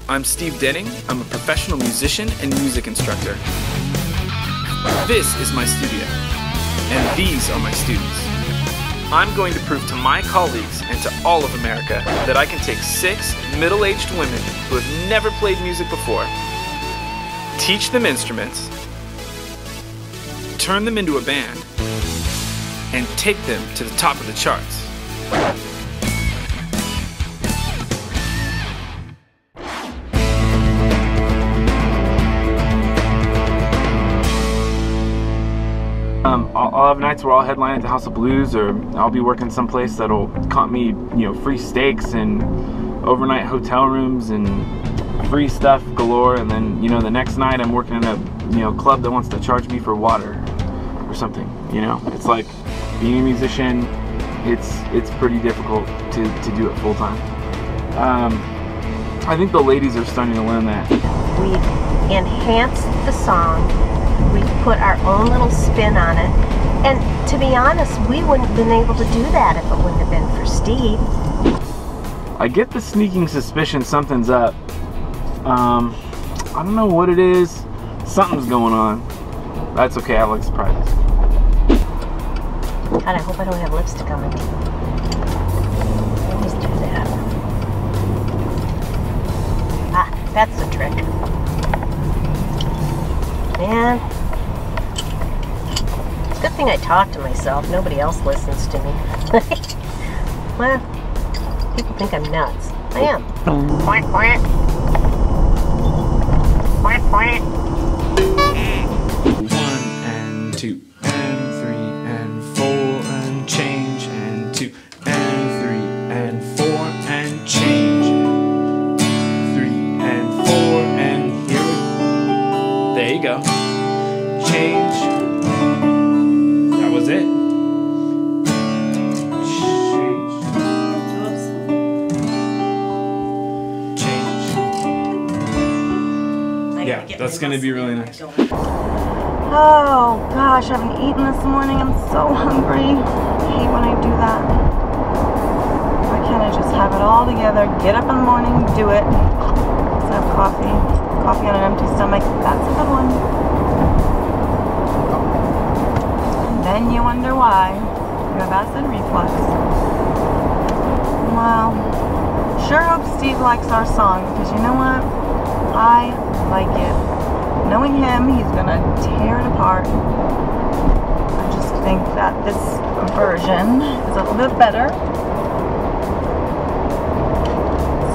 I'm Steve Denning. I'm a professional musician and music instructor. This is my studio, and these are my students. I'm going to prove to my colleagues and to all of America that I can take 6 middle-aged women who have never played music before, teach them instruments, turn them into a band, and take them to the top of the charts. I'll have nights where I'll headline at the House of Blues, or I'll be working someplace that'll comp me, free steaks and overnight hotel rooms and free stuff galore. And then, the next night I'm working in a, club that wants to charge me for water or something. It's like being a musician. It's pretty difficult to do it full time. I think the ladies are starting to learn that. We enhanced the song. We put our own little spin on it. And to be honest, we wouldn't have been able to do that if it wouldn't have been for Steve. I get the sneaking suspicion something's up. I don't know what it is. Something's going on. That's okay, I like surprises. God, I hope I don't have lipstick on. I always do that. Ah, that's the trick. Man. It's a good thing I talk to myself. Nobody else listens to me. Well, people think I'm nuts. I am. Quack, quack. Quack, quack. 1 and 2 and 3 and 4 and change, and 2 and 3 and 4 and change, 3 and 4 and here we go. There you go. Change. That was it. Yeah, that's going to be really nice. Oh gosh, I haven't eaten this morning. I'm so hungry. I hate when I do that. Why can't I just have it all together? Get up in the morning, do it. Let's have coffee. Coffee on an empty stomach. That's a good one. And then you wonder why you have acid reflux. Well, sure hope Steve likes our song, because you know what? I like it. Knowing him, he's gonna tear it apart. I just think that this version is a little bit better.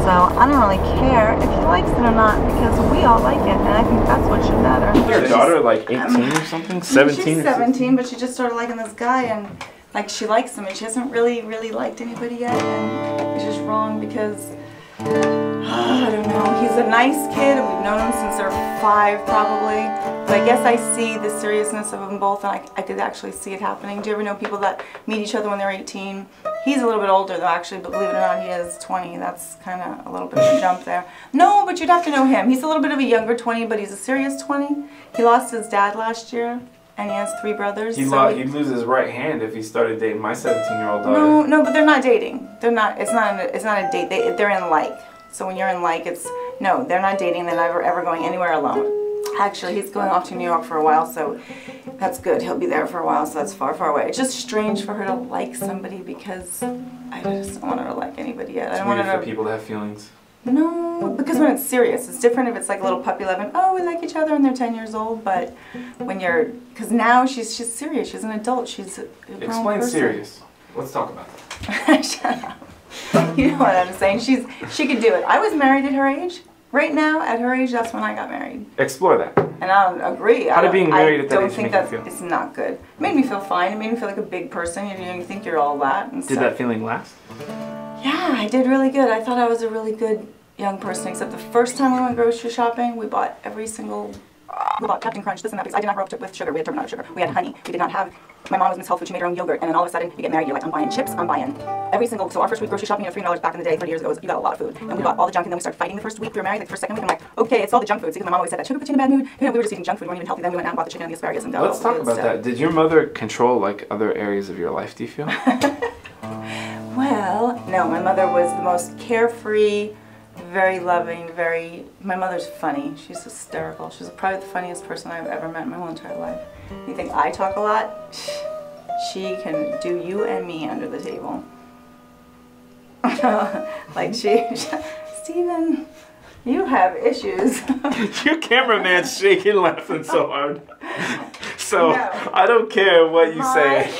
So I don't really care if he likes it or not, because we all like it, and I think that's what should matter. Your daughter like 18 or something? 17? She's 17, but she just started liking this guy, and she likes him, and she hasn't really liked anybody yet, and it's just wrong because I don't know. He's a nice kid, and we've known him since they're 5 probably. But I guess I see the seriousness of them both, and I could actually see it happening. Do you ever know people that meet each other when they're 18? He's a little bit older though, actually, but believe it or not, he is 20. That's kind of a little bit of a jump there. No, but you'd have to know him. He's a little bit of a younger 20, but he's a serious 20. He lost his dad last year, and he has 3 brothers. He'd lose his right hand if he started dating my 17-year-old daughter. No, but they're not dating. They're not. It's not a date. They're in like. So when you're in like, no, they're not dating. They're never ever going anywhere alone. Actually, he's going off to New York for a while, so that's good. He'll be there for a while, so that's far, far away. It's just strange for her to like somebody, because I just don't want her to like anybody yet. I don't want her to. For people to have feelings. No, because when it's serious, it's different if it's like a little puppy love and, oh, we like each other and they're 10 years old, but when you're, because now she's serious. She's an adult. She's a grown Explain person. serious. Let's talk about that. Shut up. You know what I'm saying. She could do it. I was married at her age. Right now, at her age, that's when I got married. Explore that. And I don't agree. How did being married at that age make you feel? It's not good. It made me feel fine. It made me feel like a big person. You think you're all that and stuff. Did that feeling last? Yeah, I did really good. I thought I was a really good young person, except the first time we went grocery shopping, we bought we bought Captain Crunch, this and that, because I did not grow up with sugar. We had turbinado sugar. We had honey. We did not have, my mom was Miss Health Food. She made her own yogurt, and then all of a sudden, you get married, you're like, I'm buying chips, I'm buying every single, so our first week grocery shopping, $3 back in the day, 30 years ago, you got a lot of food. And we bought all the junk, and then we started fighting the first week we were married, like the first, second week, I'm like, okay, it's all the junk food. Because my mom always said that sugar puts you in a bad mood. We were just eating junk food, we weren't even healthy. Then we went out and bought the chicken and the asparagus and Let's talk about that. Did your mother control, like, other areas of your life, do you feel? Well, no, my mother was the most carefree, very loving, my mother's funny. She's hysterical. She's probably the funniest person I've ever met in my whole entire life. You think I talk a lot? She can do you and me under the table. Like Steven, you have issues. Your cameraman's shaking laughing so hard. So No. I don't care what you say.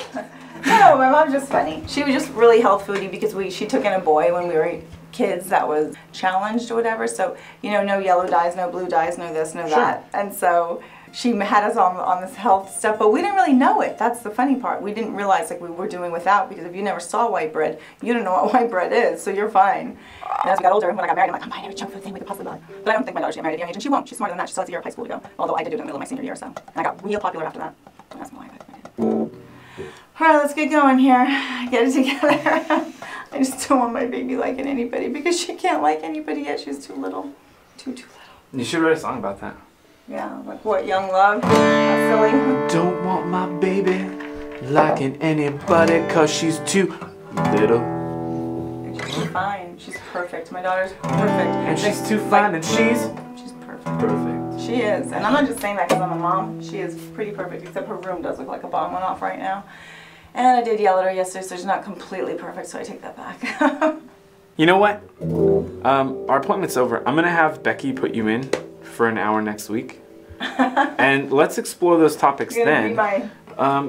No, my mom's just funny. She was just really health foodie because she took in a boy when we were kids that was challenged or whatever. So, you know, no yellow dyes, no blue dyes, no this, no that. And so she had us on this health stuff, but we didn't really know it. That's the funny part. We didn't realize like we were doing without, because if you never saw white bread, you don't know what white bread is, so you're fine. And as we got older, when I got married, I'm like, I'm buying every junk food thing we could possibly buy. But I don't think my daughter should get married at a young age, and she won't. She's smarter than that. She still has a year of high school to go. Although I did do it in the middle of my senior year or so. And I got real popular after that. And that's why I did. Alright, let's get going here. Get it together. I just don't want my baby liking anybody, because she can't like anybody yet. She's too little. Too little. You should write a song about that. Yeah, like what, Young Love? How silly. Don't want my baby liking anybody cause she's too little. She's fine. She's perfect. My daughter's perfect. And she's too fine and she's perfect. perfect. She is. And I'm not just saying that because I'm a mom. She is pretty perfect, except her room does look like a bomb went off right now. And I did yell at her yesterday, so she's not completely perfect, so I take that back. You know what? Our appointment's over. I'm gonna have Becky put you in for an hour next week. And let's explore those topics You're then. gonna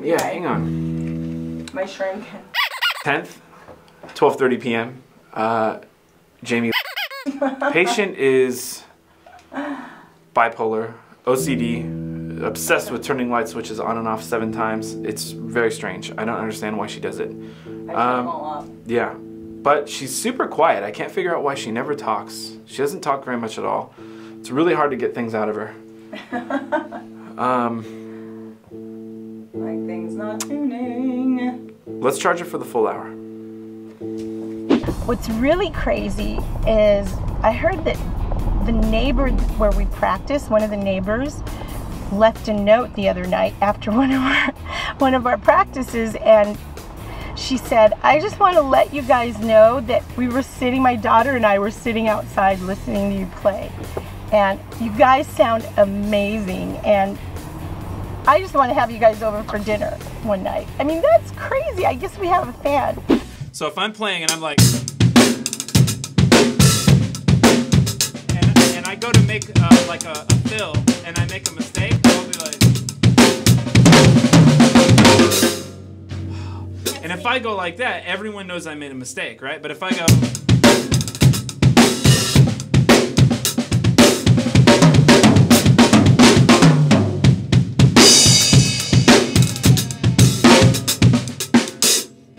be Yeah, hang on. my shrink. 10th, 12:30 p.m. Jamie. Patient is bipolar, OCD, obsessed with turning light switches on and off 7 times. It's very strange. I don't understand why she does it. Yeah, but she's super quiet. I can't figure out why she never talks. She doesn't talk very much at all. It's really hard to get things out of her. Like things not tuning. Let's charge her for the full hour. What's really crazy is I heard that the neighbor where we practice, one of the neighbors, left a note the other night after one of our practices, and she said, I just want to let you guys know that my daughter and I were sitting outside listening to you play. And you guys sound amazing, and I just want to have you guys over for dinner one night. I mean, that's crazy. I guess we have a fan. So if I'm playing and I'm like, and I go to make like a fill and I make a mistake, I'll be like, and if I go like that, everyone knows I made a mistake, right? But if I go,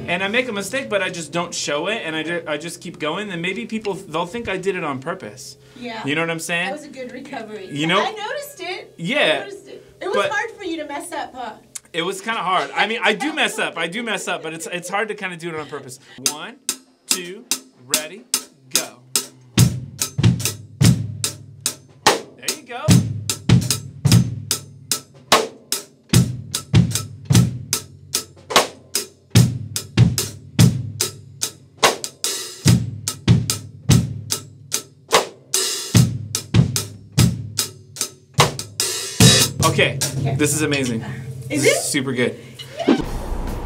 and I make a mistake, but I just don't show it, and I just keep going, then maybe they'll think I did it on purpose. Yeah. You know what I'm saying? That was a good recovery. You know? I noticed it. Yeah. I noticed it. It was hard for you to mess up, huh? It was kind of hard. I mean, I do mess up, but it's hard to kind of do it on purpose. 1, 2, ready, go. There you go. Okay, this is amazing. Is it? Super good.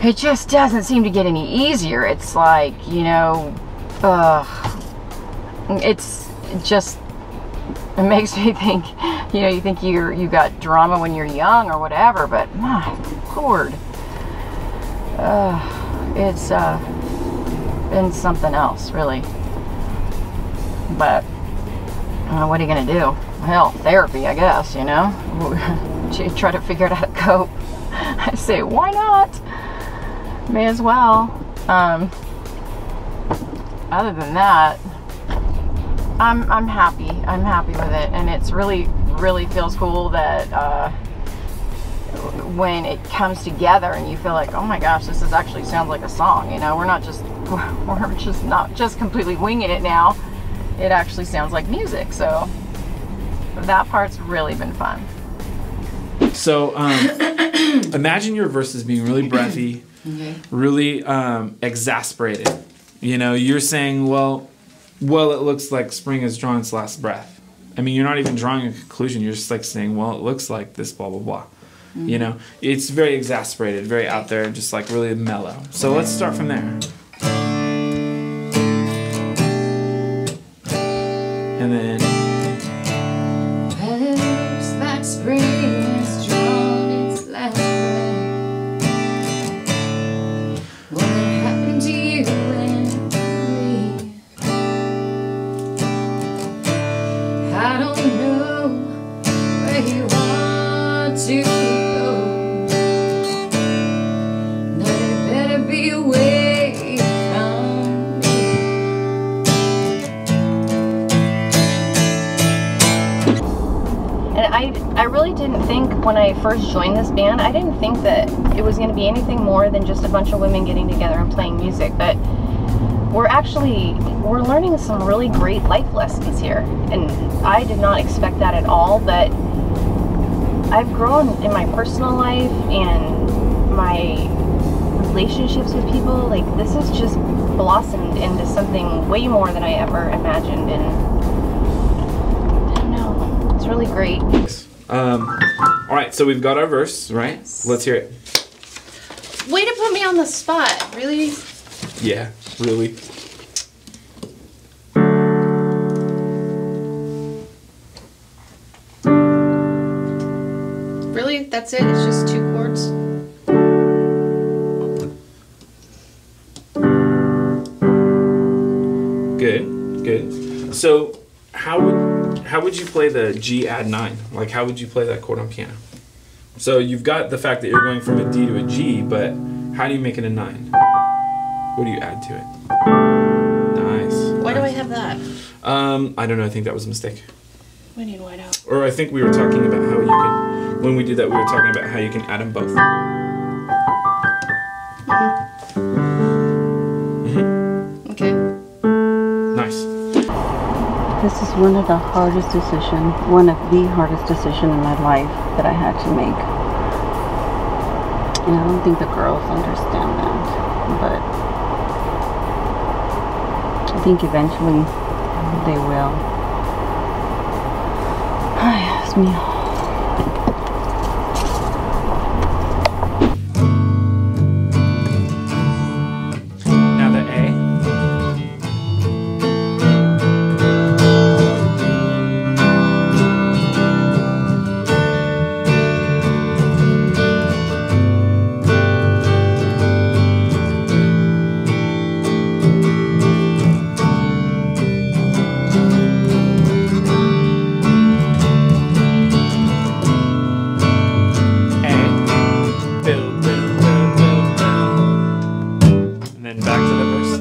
It just doesn't seem to get any easier. It's like, you know, it makes me think, you know, you think you got drama when you're young or whatever, but my Lord, it's been something else, really. But what are you gonna do? Hell, therapy, I guess, you know. Try to figure out how to cope. I say, why not? May as well. Other than that, I'm happy. I'm happy with it, and it's really feels cool that when it comes together and you feel like, oh my gosh, this actually sounds like a song. You know, we're not just completely winging it now. It actually sounds like music. So that part's really been fun. So imagine your verses being really breathy, really exasperated. You know, you're saying, well, well, it looks like spring has drawn its last breath. I mean, you're not even drawing a conclusion. You're just like saying, well, it looks like this, blah, blah, blah. Mm-hmm. You know, it's very exasperated, very out there, just like really mellow. So let's start from there. And then. Well, it looks like spring has drawn its last breath. What happened to you and me? I don't know where you want to go. No, you better be away from me. And I really didn't think when I first joined this band, I didn't think that it was going to be anything more than just a bunch of women getting together and playing music, but we're learning some really great life lessons here, and I did not expect that at all, but I've grown in my personal life and my relationships with people. Like, this has just blossomed into something way more than I ever imagined, and I don't know, it's really great. All right, so we've got our verse, right? Yes. Let's hear it. Way to put me on the spot. Really? Yeah, really. Really? That's it? It's just 2 chords? Good, good. So how would you play the G add 9? Like, how would you play that chord on piano? So you've got the fact that you're going from a D to a G, but how do you make it a 9? What do you add to it? Nice. Why do I nice. have that? I don't know. I think that was a mistake. We need white out. Or I think we were talking about how you can, when we did that, we were talking about how you can add them both. Mm-hmm. Okay. Nice. This is one of the hardest decisions in my life that I had to make. And I don't think the girls understand that, but I think eventually they will. It's me. Now the A.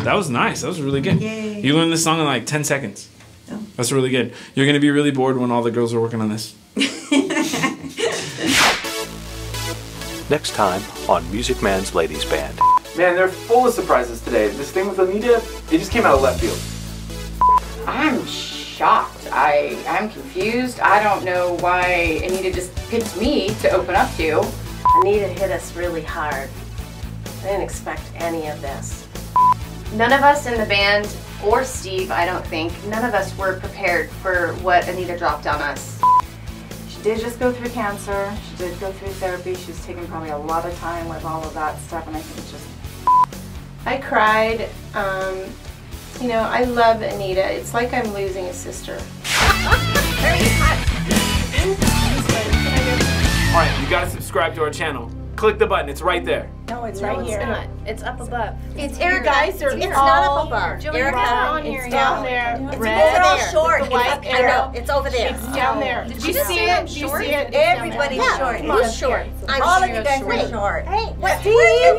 That was nice. That was really good. Yay. You learned this song in like 10 seconds. Oh. That's really good. You're going to be really bored when all the girls are working on this. Next time on Music Man's Ladies Band. Man, they're full of surprises today. This thing with Anita, it just came out of left field. I'm shocked. I'm confused. I don't know why Anita just picked me to open up to. Anita hit us really hard. I didn't expect any of this. None of us in the band, or Steve, I don't think, none of us were prepared for what Anita dropped on us. She did just go through cancer. She did go through therapy. She's taken probably a lot of time with all of that stuff, and I think it's just... I cried. You know, I love Anita. It's like I'm losing a sister. Alright, you gotta subscribe to our channel. Click the button, it's right there. No, it's No, right it's here. not. It's up above. It's Erica, guys are it's all not up above. Erica, on here. it's Down down there. It's Red. over there. Short. The white I know. It's over there. It's down there. Oh. Did you see it? Do you see it? Everybody's Yeah. short. Come on. Who's short? All of you guys are short. Hey, What? Where are you